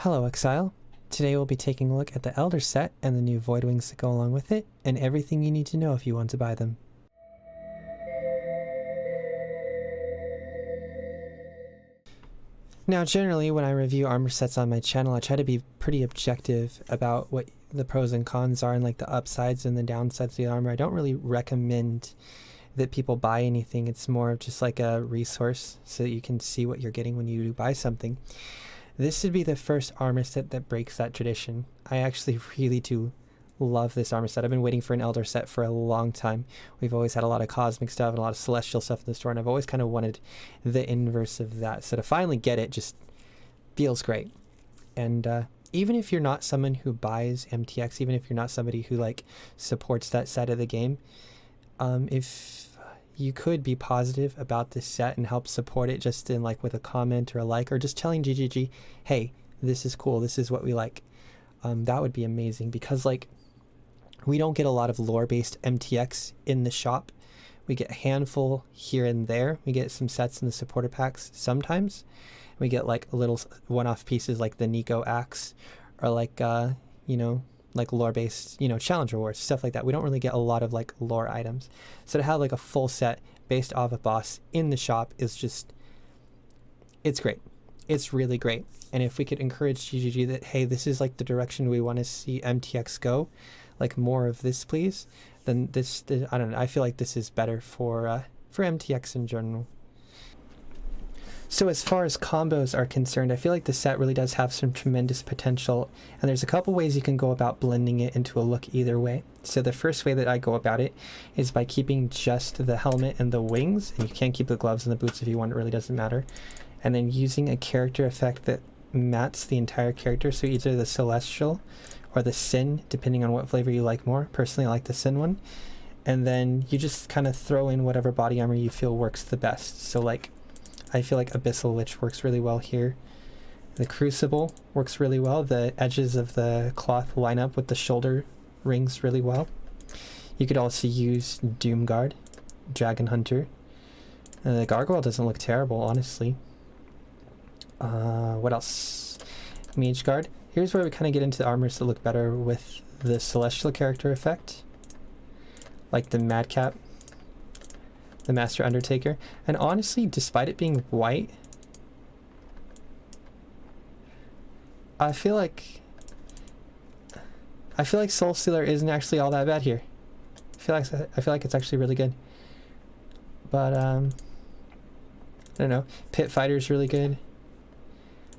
Hello, Exile. Today we'll be taking a look at the Elder set and the new Void Wings that go along with it, and everything you need to know if you want to buy them. Now, generally, when I review armor sets on my channel, I try to be pretty objective about what the pros and cons are and like the upsides and the downsides of the armor. I don't really recommend that people buy anything. It's more of just like a resource so that you can see what you're getting when you do buy something. This would be the first armor set that breaks that tradition. I actually really do love this armor set. I've been waiting for an Elder set for a long time. We've always had a lot of cosmic stuff and a lot of celestial stuff in the store, and I've always kind of wanted the inverse of that. So to finally get it just feels great. And even if you're not someone who buys MTX, even if you're not somebody who like supports that side of the game, if you could be positive about this set and help support it just in like with a comment or a like, or just telling GGG, hey, this is cool, this is what we like. That would be amazing, because like we don't get a lot of lore-based MTX in the shop. We get a handful here and there. We get some sets in the supporter packs sometimes. We get like little one-off pieces like the Nico axe, or like you know, like lore-based, you know, Challenger Wars, stuff like that. We don't really get a lot of like lore items. So to have like a full set based off a boss in the shop is just, it's great. It's really great. And if we could encourage GGG that, hey, this is like the direction we want to see MTX go, like more of this, please, then this I don't know, I feel like this is better for MTX in general. So as far as combos are concerned, I feel like the set really does have some tremendous potential, and there's a couple ways you can go about blending it into a look either way. So the first way that I go about it is by keeping just the helmet and the wings, and you can keep the gloves and the boots if you want, it really doesn't matter. And then using a character effect that mats the entire character, so either the Celestial or the Sin, depending on what flavor you like more. Personally, I like the Sin one. And then you just kind of throw in whatever body armor you feel works the best. So like, I feel like Abyssal Lich works really well here. The Crucible works really well. The edges of the cloth line up with the shoulder rings really well. You could also use Doomguard, Dragon Hunter. The Gargoyle doesn't look terrible, honestly. What else? Mage Guard. Here's where we kind of get into the armors that look better with the Celestial character effect, like the Madcap, the Master Undertaker. And honestly, despite it being white, I feel like Soul Stealer isn't actually all that bad here. I feel like it's actually really good. But I don't know. Pit Fighter's really good.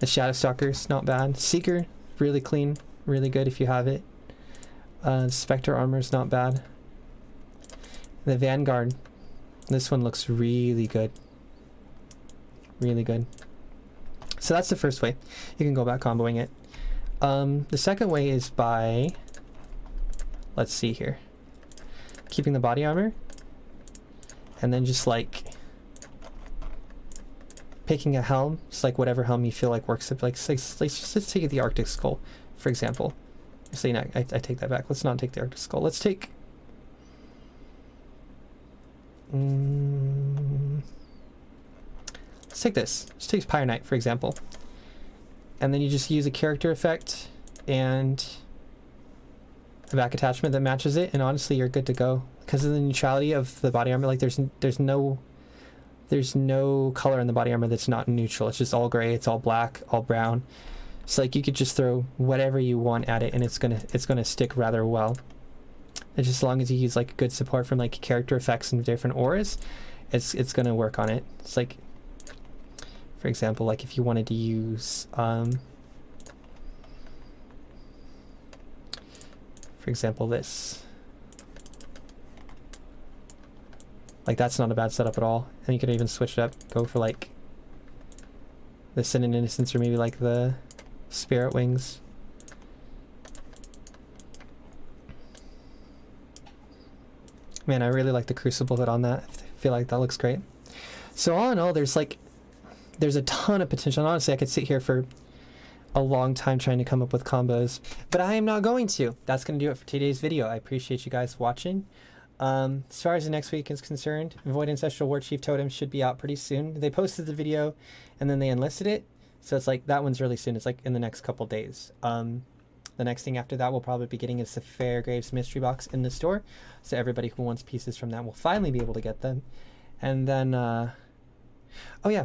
The Shadow Stalker's not bad. Seeker, really clean, really good if you have it. Spectre Armor's not bad. The Vanguard, this one looks really good. Really good. So that's the first way. You can go about comboing it. The second way is by, let's see here, keeping the body armor, and then just like picking a helm, just like whatever helm you feel like works. Like let's take the Arctic Skull, for example. So, you know, I take that back. Let's not take the Arctic Skull. Let's take let's take this. Let's take Pyre Knight, for example. And then you just use a character effect and a back attachment that matches it, and honestly you're good to go. Because of the neutrality of the body armor, like there's no color in the body armor that's not neutral. It's just all gray, it's all black, all brown. So like you could just throw whatever you want at it and it's gonna stick rather well. And just as long as you use like good support from like character effects and different auras, it's gonna work on it. It's like, for example, like if you wanted to use for example this, like that's not a bad setup at all. And you could even switch it up, go for like the Sin and Innocence, or maybe like the Spirit Wings. Man, I really like the Crucible hood on that. I feel like that looks great. So all in all, there's a ton of potential. And honestly, I could sit here for a long time trying to come up with combos, but I am not going to. That's going to do it for today's video. I appreciate you guys watching. As far as the next week is concerned, Void Ancestral War Chief Totem should be out pretty soon. They posted the video and then they enlisted it. So it's like that one's really soon. It's like in the next couple days. The next thing after that we'll probably be getting is the Fairgraves mystery box in the store. So everybody who wants pieces from that will finally be able to get them. And then, oh yeah,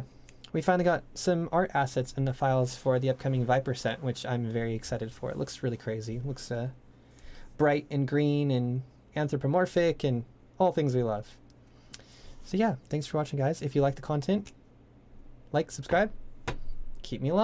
we finally got some art assets in the files for the upcoming Viper set, which I'm very excited for. It looks really crazy. It looks bright and green and anthropomorphic and all things we love. So yeah, thanks for watching, guys. If you like the content, like, subscribe, keep me alive.